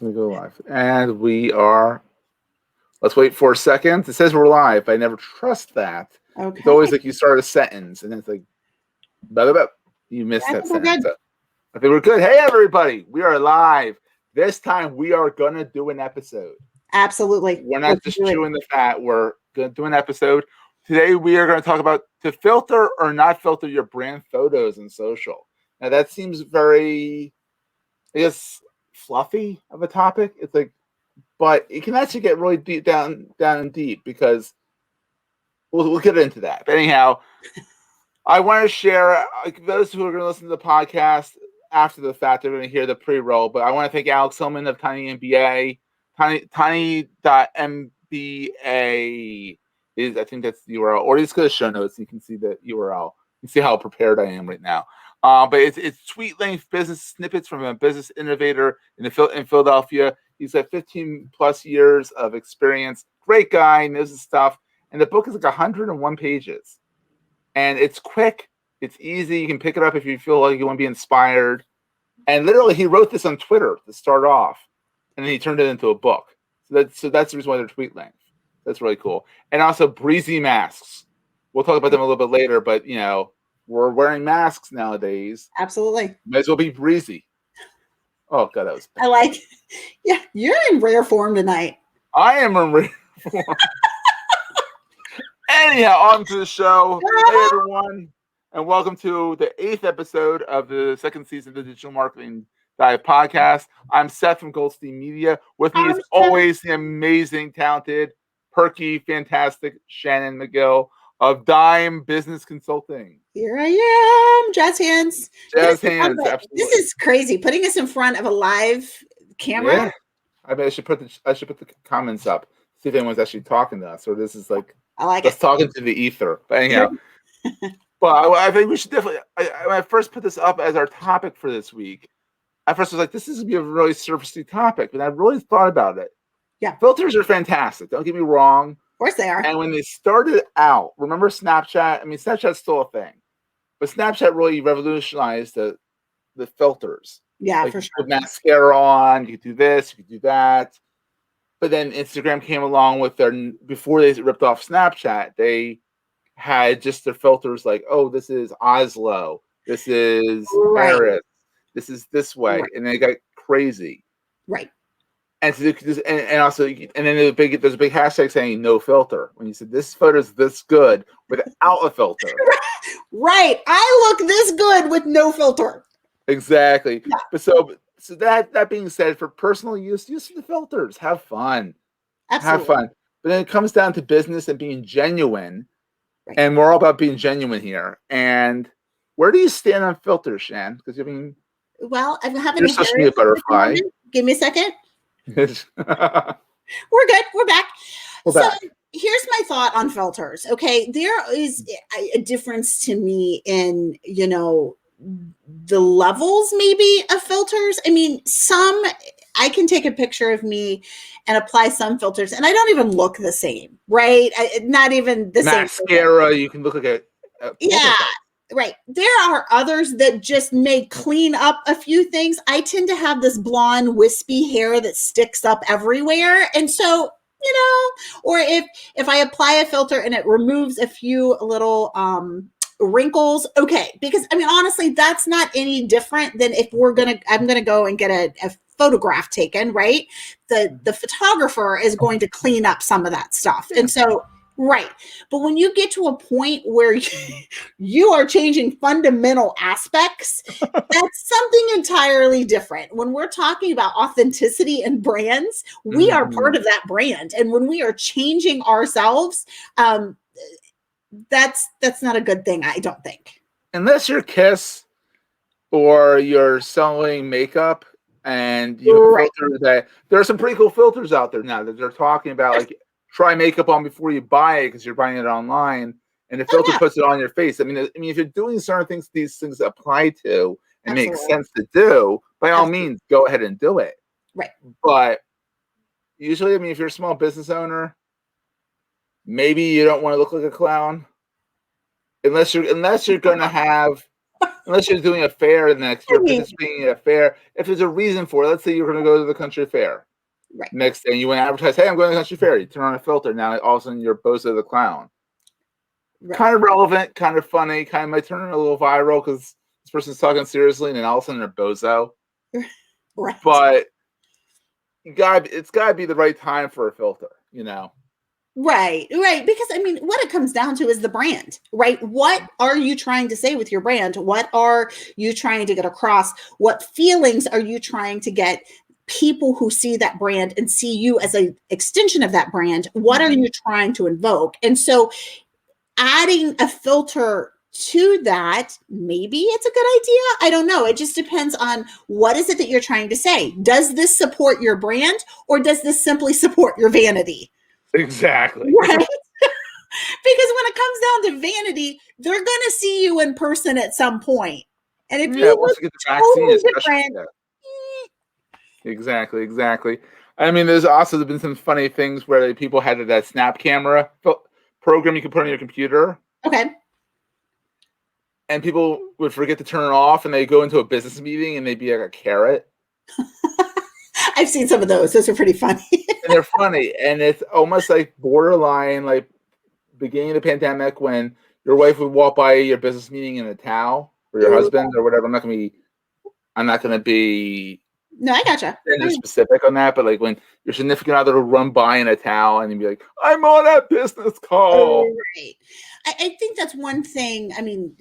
We go live. And we are, let's wait for a second. It says we're live. I never trust that. Okay. It's always like you start a sentence and it's like, blah, blah, blah. You missed that sentence. So I think we're good. Hey, everybody. We are live. This time we are going to do an episode. Absolutely. We're not just chewing the fat. We're going to do an episode. Today we are going to talk about to filter or not filter your brand photos in social. Now that seems very, I guess, fluffy of a topic. It's like, but it can actually get really deep down and deep because we'll get into that. But anyhow, I want to share those who are going to listen to the podcast after the fact. They're going to hear the pre-roll. But I want to thank Alex Hillman of Tiny MBA. Tiny.mba is, I think that's the URL, or just go to show notes. So you can see the URL. You can see how prepared I am right now. But it's tweet length business snippets from a business innovator in Philadelphia. He's got 15 plus years of experience. Great guy, knows his stuff. And the book is like 101 pages. And it's quick. It's easy. You can pick it up if you feel like you want to be inspired. And literally, he wrote this on Twitter to start off. And then he turned it into a book. So that's the reason why they're tweet length. That's really cool. And also Breezy masks. We'll talk about them a little bit later, but you know, we're wearing masks nowadays. Absolutely. Might as well be breezy. Oh god, that was bad. I like. Yeah, you're in rare form tonight. I am in rare form. Anyhow, on to the show. Hey everyone, and welcome to the 8th episode of the second season of the Digital Marketing Dive Podcast. I'm Seth from Goldstein Media. With me as always the amazing, talented, perky, fantastic Shannon McGill of Dime Business Consulting. Here I am, jazz hands. Jazz hands, absolutely. This is crazy. Putting us in front of a live camera. Yeah. I mean, I should put the comments up. See if anyone's actually talking to us, or this is like I like us talking to the ether. But anyhow, but I think we should definitely. When I first put this up as our topic for this week, at first I was like, this is gonna be a really surfacey topic, but I really thought about it. Yeah, filters are fantastic. Don't get me wrong. Of course they are. And when they started out, remember Snapchat? I mean, Snapchat's still a thing, but Snapchat really revolutionized the filters. Yeah, like for sure. Put mascara on, you could do this, you could do that. But then Instagram came along with before they ripped off Snapchat, they had just their filters like, oh, this is Oslo, this is Paris, this is this way, and they got crazy. Right. And also, and then there's a big hashtag saying no filter. When you said this photo is this good without a filter. Right. I look this good with no filter. Exactly. Yeah. But so that being said, for personal use the filters. Have fun. Absolutely. Have fun. But then it comes down to business and being genuine. Right. And we're all about being genuine here. And where do you stand on filters, Shan? Because I mean, well, I'm having you're supposed to be a butterfly. Give me a second. We're good. We're back. So here's my thought on filters. Okay. There is a difference to me in, the levels maybe of filters. I mean, I can take a picture of me and apply some filters and I don't even look the same, right? Not even the same. Mascara, you can look like a yeah. Right. There are others that just may clean up a few things. I tend to have this blonde, wispy hair that sticks up everywhere. And so, or if I apply a filter and it removes a few little wrinkles, okay. Because I mean, honestly, that's not any different than if I'm going to go and get a photograph taken, right? The photographer is going to clean up some of that stuff. And so, right. But when you get to a point where you are changing fundamental aspects, that's something entirely different. When we're talking about authenticity and brands, we are part of that brand. And when we are changing ourselves, that's not a good thing, I don't think. Unless you're Kiss or you're selling makeup and you filter that. There are some pretty cool filters out there now that they're talking about, like, try makeup on before you buy it because you're buying it online, and the filter puts it on your face. I mean, if you're doing certain things, these things apply to and make sense to do. By all means, go ahead and do it. Right. But usually, I mean, if you're a small business owner, maybe you don't want to look like a clown, unless you're going to have unless you're doing a fair and next I you're mean, participating in a fair. If there's a reason for it, let's say you're going to go to the country fair. right. Next thing you want to advertise, hey, I'm going to the country fair. You turn on a filter. Now all of a sudden you're Bozo the Clown. Right. Kind of relevant, kind of funny, kind of might turn a little viral because this person's talking seriously, and then all of a sudden they're Bozo. Right. But it's got to be the right time for a filter, you know. Right. Because I mean, what it comes down to is the brand, right? What are you trying to say with your brand? What are you trying to get across? What feelings are you trying to get people who see that brand and see you as an extension of that brand? What are you trying to invoke? And so adding a filter to that, maybe it's a good idea. I don't know. It just depends on what is it that you're trying to say. Does this support your brand, or does this simply support your vanity? Exactly. Right? Because when it comes down to vanity, they're going to see you in person at some point. And if you once look you get the vaccine, totally especially. different, Exactly. I mean, there's also been some funny things where people had that snap camera program you could put on your computer. okay. And people would forget to turn it off, and they go into a business meeting, and they'd be like a carrot. I've seen some of those. Those are pretty funny. And they're funny, and it's almost like borderline, like beginning of the pandemic when your wife would walk by your business meeting in a towel, or your husband, or whatever. I'm not gonna be No, I gotcha. specific on that, but like when your significant other would run by in a towel, and you'd be like, "I'm on a business call." Right. I think that's one thing. I mean,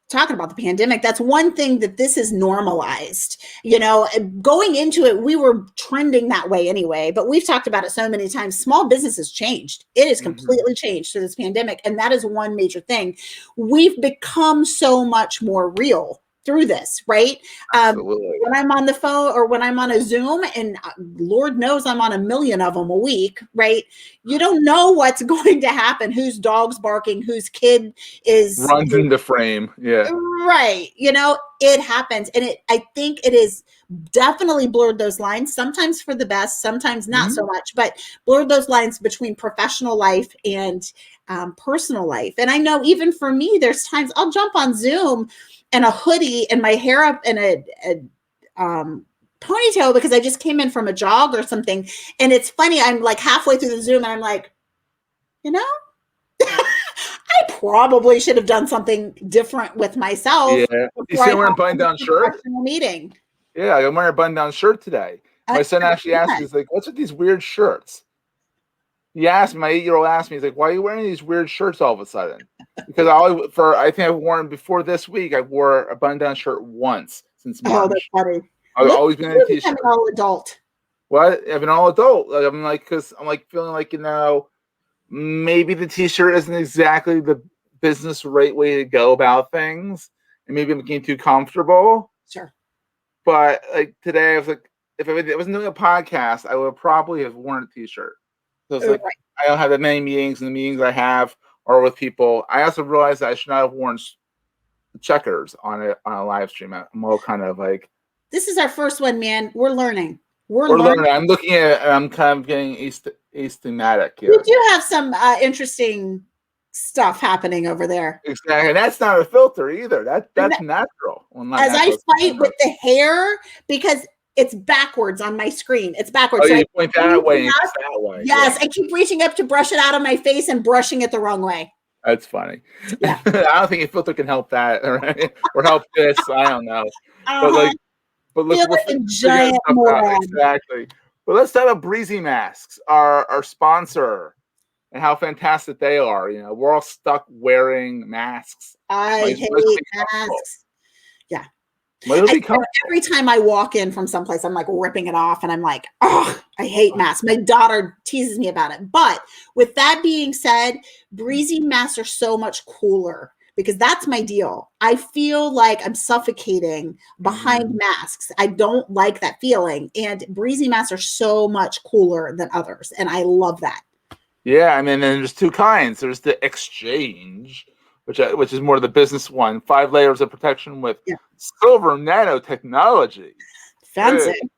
talking about the pandemic, that's one thing that this is normalized. You know, going into it, we were trending that way anyway, but we've talked about it so many times. Small business has changed. It has completely changed through this pandemic. And that is one major thing. We've become so much more real through this, right? When I'm on the phone or when I'm on a Zoom, and Lord knows I'm on a million of them a week, right? You don't know what's going to happen, whose dog's barking, whose kid runs into frame. Yeah. Right. You know, it happens. And I think it is definitely blurred those lines, sometimes for the best, sometimes not so much, but blurred those lines between professional life and personal life. And I know even for me, there's times I'll jump on Zoom and a hoodie and my hair up in a ponytail because I just came in from a jog or something. And it's funny, I'm like halfway through the Zoom and I'm like, you know, I probably should have done something different with myself. Yeah. You see, I'm wearing a button-down shirt. Meeting. Yeah, I'm wearing a button-down shirt today. My son actually asked me, he's like, "What's with these weird shirts?" He asked me, my 8-year-old asked me, he's like, "Why are you wearing these weird shirts all of a sudden?" Because I think I've worn before this week. I wore a button-down shirt once since March. Oh, that's funny. I've always been in a t-shirt. I'm an all adult. What? I've been all adult. Like, I'm like, because I'm like feeling like, you know, maybe the t-shirt isn't exactly the business right way to go about things, and maybe I'm getting too comfortable. Sure. But like today, I was like, if I wasn't doing a podcast, I would probably have worn a t-shirt. So it's like I don't have that many meetings, and the meetings I have are with people. I also realized that I should not have worn checkers on a live stream. I'm all kind of like, this is our first one, man. We're learning. We're learning. I'm looking at it, and I'm kind of getting asthmatic here. We do have some interesting stuff happening over there. Exactly. And that's not a filter either. That's natural. Well, as I fight with the hair, because it's backwards on my screen. It's backwards. Oh, so you point that way, that way. Yes, yeah. I keep reaching up to brush it out of my face and brushing it the wrong way. That's funny. Yeah. I don't think a filter can help that, right? Or help this. I don't know. But look, like a giant moron. Exactly. But let's talk about Breezy Masks, our sponsor, and how fantastic they are. You know, we're all stuck wearing masks. I hate masks. Yeah. Every time I walk in from someplace, I'm like ripping it off, and I'm like, oh, I hate masks. My daughter teases me about it. But with that being said, Breezy masks are so much cooler because that's my deal. I feel like I'm suffocating behind masks. I don't like that feeling. And Breezy masks are so much cooler than others. And I love that. Yeah, I mean, and there's two kinds. There's the Exchange, which is more the business one. 5 layers of protection with silver nanotechnology. Fancy. Good.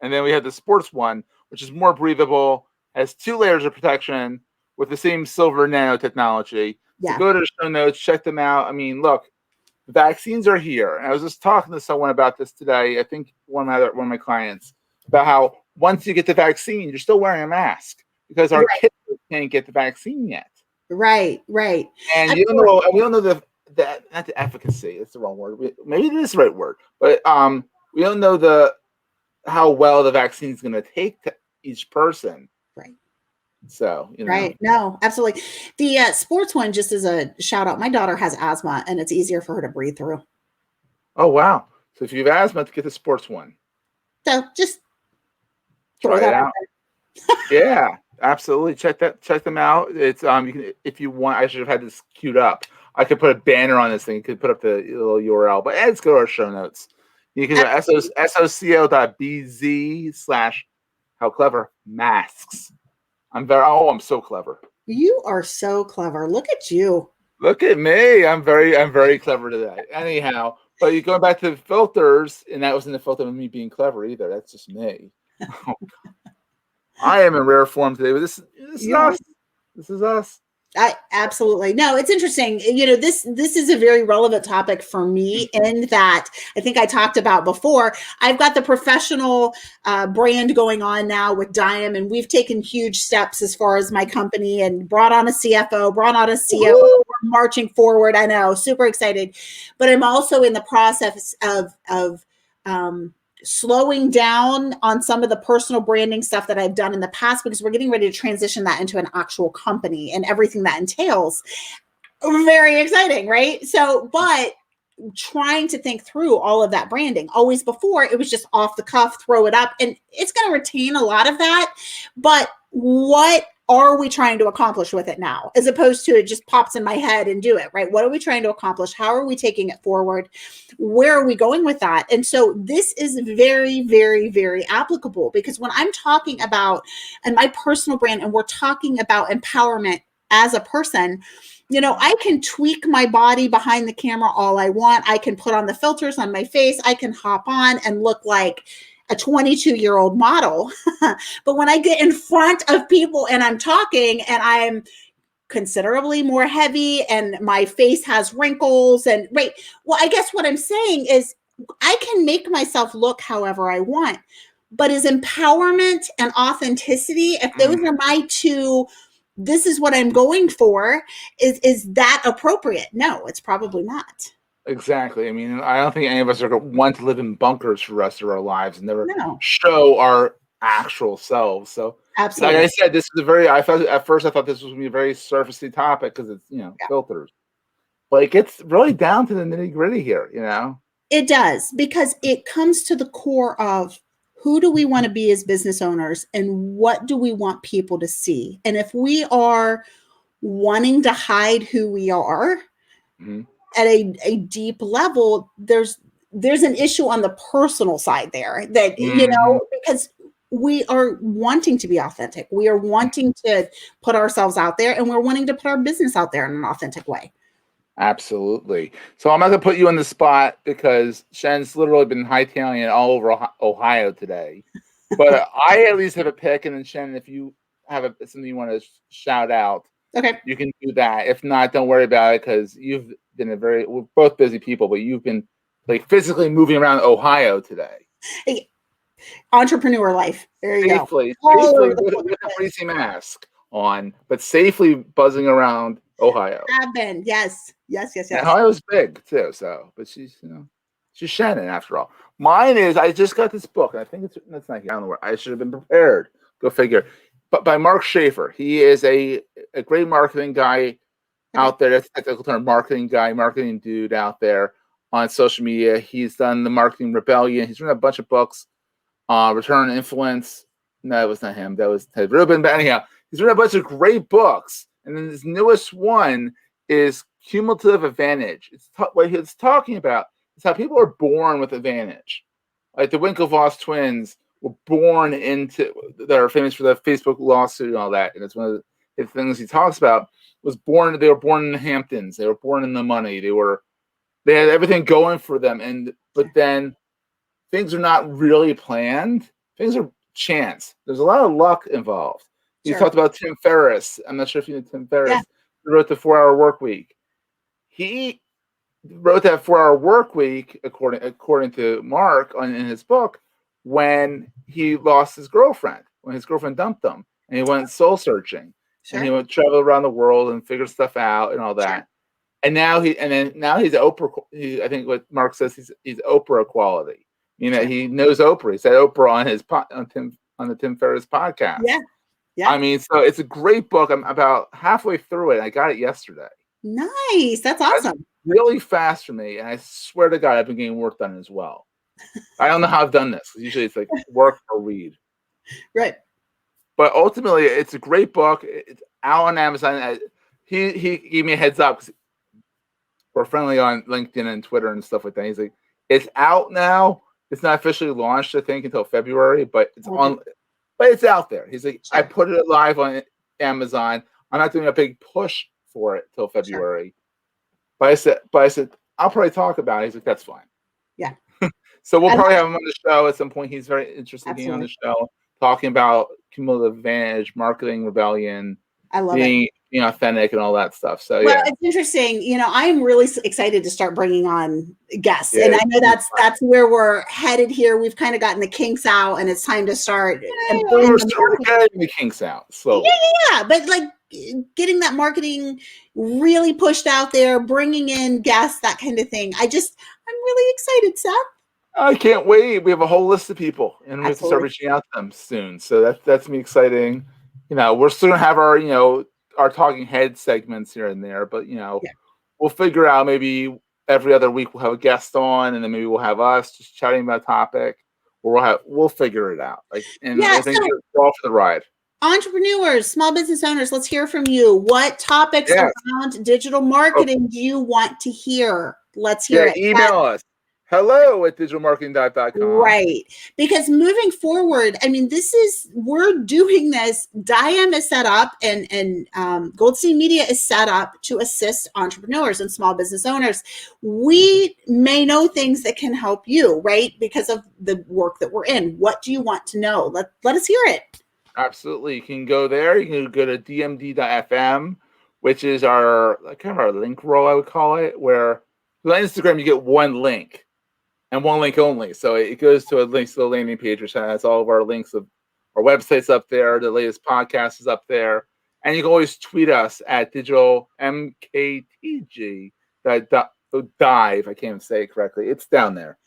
And then we have the sports one, which is more breathable, has 2 layers of protection with the same silver nanotechnology. Yeah. So go to the show notes, check them out. I mean, look, the vaccines are here. And I was just talking to someone about this today. I think one of my clients, about how once you get the vaccine, you're still wearing a mask because our Right. kids can't get the vaccine yet. Right. And And you don't know, we don't know the not the efficacy. It's the wrong word. Maybe it is the right word, but we don't know how well the vaccine is going to take to each person. right. So Right. No, absolutely. The sports one, just as a shout out, my daughter has asthma and it's easier for her to breathe through. Oh wow! So if you have asthma, to get the sports one, So just throw try it that out out. Yeah, absolutely. Check them out. It's you can, if you want. I should have had this queued up. I could put a banner on this thing. You could put up the little URL, but let's go to our show notes. You can go there. soco.bz/how clever masks. I'm so clever. You are so clever. Look at you. Look at me. I'm very clever today. Anyhow, but you going back to filters, and that wasn't a filter of me being clever either. That's just me. I am in rare form today, but this is us. This is us. I absolutely no. It's interesting. This is a very relevant topic for me in that I think I talked about before. I've got the professional brand going on now with Diam, and we've taken huge steps as far as my company and brought on a CFO, brought on a COO. We're marching forward. I know, super excited, but I'm also in the process of slowing down on some of the personal branding stuff that I've done in the past because we're getting ready to transition that into an actual company and everything that entails. Very exciting, right? So, but trying to think through all of that branding. Always before, it was just off the cuff, throw it up, and it's going to retain a lot of that. But what are we trying to accomplish with it now, as opposed to it just pops in my head and do it, right? What are we trying to accomplish? How are we taking it forward? Where are we going with that? And so this is very, very, very applicable because when I'm talking about and my personal brand and we're talking about empowerment as a person, I can tweak my body behind the camera all I want. I can put on the filters on my face. I can hop on and look like a 22-year-old model. But when I get in front of people and I'm talking and I'm considerably more heavy and my face has wrinkles and right. Well, I guess what I'm saying is I can make myself look however I want, but is empowerment and authenticity, if those are my two, this is what I'm going for, is that appropriate? No, it's probably not. Exactly. I mean, I don't think any of us are going to want to live in bunkers for the rest of our lives and never No, show our actual selves. So, absolutely. like I said, this is at first I thought this was going to be a very surfacey topic because it's, filters. But it gets really down to the nitty gritty here, It does, because it comes to the core of who do we want to be as business owners and what do we want people to see? And if we are wanting to hide who we are, at a deep level, there's an issue on the personal side there that, because we are wanting to be authentic. We are wanting to put ourselves out there and we're wanting to put our business out there in an authentic way. Absolutely. So I'm not going to put you on the spot because Shen's literally been hightailing it all over Ohio today. But I at least have a pick. And then Shen, if you have something you want to shout out, okay, you can do that. If not, don't worry about it because you've been we're both busy people, but you've been like physically moving around Ohio today. Hey, entrepreneur life. There you safely go. With a greasy mask on, but safely buzzing around Ohio. Have been. Yes. And Ohio's big too, so but she's Shannon after all. Mine is I just got this book, and I think that's not here. I don't know where I should have been prepared. Go figure. But by Mark Schaefer. He is a great marketing guy out there. That's a technical term, marketing guy, marketing dude out there on social media. He's done the Marketing Rebellion. He's written a bunch of books. Return on Influence. No, it was not him. That was Ted Rubin. But anyhow, he's written a bunch of great books. And then his newest one is Cumulative Advantage. What he's talking about is how people are born with advantage. Like the Winklevoss twins were born that are famous for the Facebook lawsuit and all that. And it's one of the things he talks about they were born in the Hamptons. They were born in the money. They had everything going for them. But then things are not really planned. Things are chance. There's a lot of luck involved. He talked about Tim Ferriss. I'm not sure if you know Tim Ferriss. Yeah. He wrote the 4 Hour Work Week. He wrote that 4-hour work week, according to Mark in his book, when he lost his girlfriend, when his girlfriend dumped him, and he went soul searching, Sure. and he went travel around the world and figure stuff out and all that. Sure. And now he's Oprah. I think what Mark says, he's Oprah quality. You know, Sure. he knows Oprah. He said Oprah on the Tim Ferriss podcast. Yeah. Yeah. I mean, so it's a great book. I'm about halfway through it. I got it yesterday. Nice. That's awesome. Really fast for me, and I swear to God, I've been getting work done as well. I don't know how I've done this. Usually, it's like work or read. Right. But ultimately, it's a great book. It's out on Amazon. He gave me a heads up because we're friendly on LinkedIn and Twitter and stuff like that. He's like, it's out now. It's not officially launched, I think, until February, but it's on. But it's out there. He's like, Sure. I put it live on Amazon. I'm not doing a big push for it till February. Sure. But I said, I'll probably talk about it. He's like, that's fine. Yeah. So we'll probably have him on the show at some point. He's very interested in being on the show, talking about cumulative advantage, marketing rebellion. I love being authentic and all that stuff. So well, it's interesting. You know, I'm really excited to start bringing on guests, and I know that's where we're headed here. We've kind of gotten the kinks out, and it's time to start. We're getting the kinks out. So yeah, but like getting that marketing really pushed out there, bringing in guests, that kind of thing. I'm really excited, Seth. I can't wait. We have a whole list of people, and we have to start reaching out to them soon. So that's me exciting. You know, we're still gonna have our talking head segments here and there, but we'll figure out maybe every other week we'll have a guest on, and then maybe we'll have us just chatting about a topic, or we'll figure it out. I think we're all for the ride. Entrepreneurs, small business owners, let's hear from you. What topics around digital marketing do you want to hear? Let's hear it. Email us. hello@digitalmarketing.com. Right. Because moving forward, I mean, we're doing this. Diam is set up and Goldstein Media is set up to assist entrepreneurs and small business owners. We may know things that can help you, right? Because of the work that we're in. What do you want to know? Let us hear it. Absolutely. You can go there. You can go to dmd.fm, which is our link roll, I would call it, where on Instagram you get one link. And one link only. So it goes to a link to the landing page, which has all of our links of our websites up there. The latest podcast is up there. And you can always tweet us at digitalmktg. Dive. I can't even say it correctly. It's down there.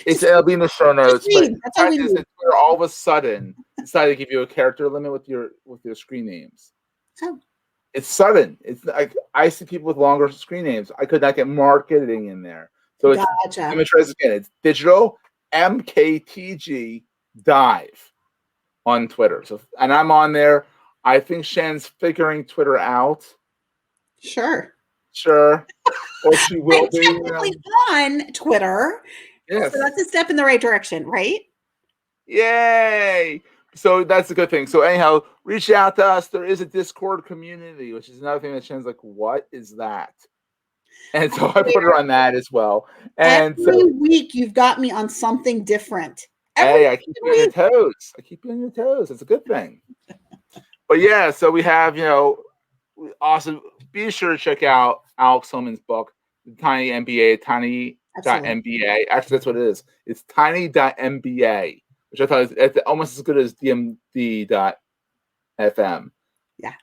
It'll be in the show notes. But all of a sudden decided to give you a character limit with your screen names. Oh. It's sudden. It's like I see people with longer screen names. I could not get marketing in there. So let me try this again. It's digital MKTG dive on Twitter. So, and I'm on there. I think Shan's figuring Twitter out. Sure. Or she will I'm technically on Twitter. Yes. So that's a step in the right direction, right? Yay. So that's a good thing. So anyhow, reach out to us. There is a Discord community, which is another thing that Shan's like, what is that? And so I put her on that as well. And every week you've got me on something different. I keep you on your toes. It's a good thing. But yeah, so we have, awesome. Be sure to check out Alex Holman's book, Tiny MBA, tiny.mba. Actually, that's what it is. It's tiny.mba, which I thought is almost as good as dmd.fm. Yeah.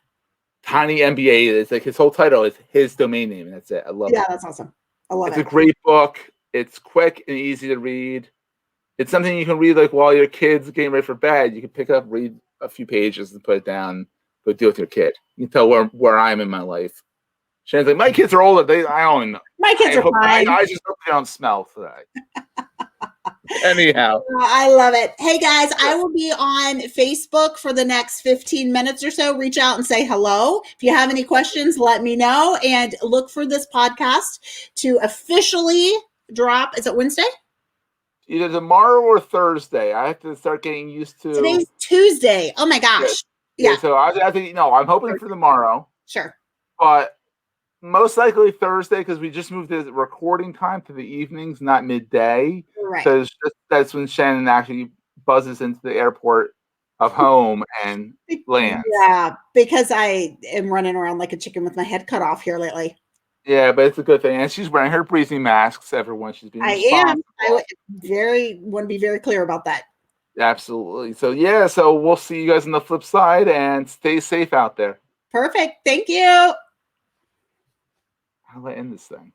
Tiny MBA is like his whole title is his domain name, and that's it. I love it. Yeah, that's awesome. I love it. It's a great book. It's quick and easy to read. It's something you can read like while your kid's getting ready for bed. You can pick up, read a few pages, and put it down. Go deal with your kid. You can tell where I am in my life. Shannon's like, my kids are older. I don't know. My kids are fine. I just hope they don't smell today. Anyhow, I love it. Hey guys, I will be on Facebook for the next 15 minutes or so. Reach out and say hello. If you have any questions, let me know, and look for this podcast to officially drop. Is it Wednesday? Either tomorrow or Thursday. I have to start getting used to. Today's Tuesday. Oh my gosh. Yeah. So I think I'm hoping for tomorrow. Sure. But most likely Thursday, because we just moved the recording time to the evenings, not midday. Right. Because that's when Shannon actually buzzes into the airport of home and lands. Yeah, because I am running around like a chicken with my head cut off here lately. Yeah, but it's a good thing. And she's wearing her breathing masks, everyone. She's being I responsible. am. I want to be very clear about that. Absolutely. So yeah, so we'll see you guys on the flip side and stay safe out there. Perfect. Thank you. How do I end this thing?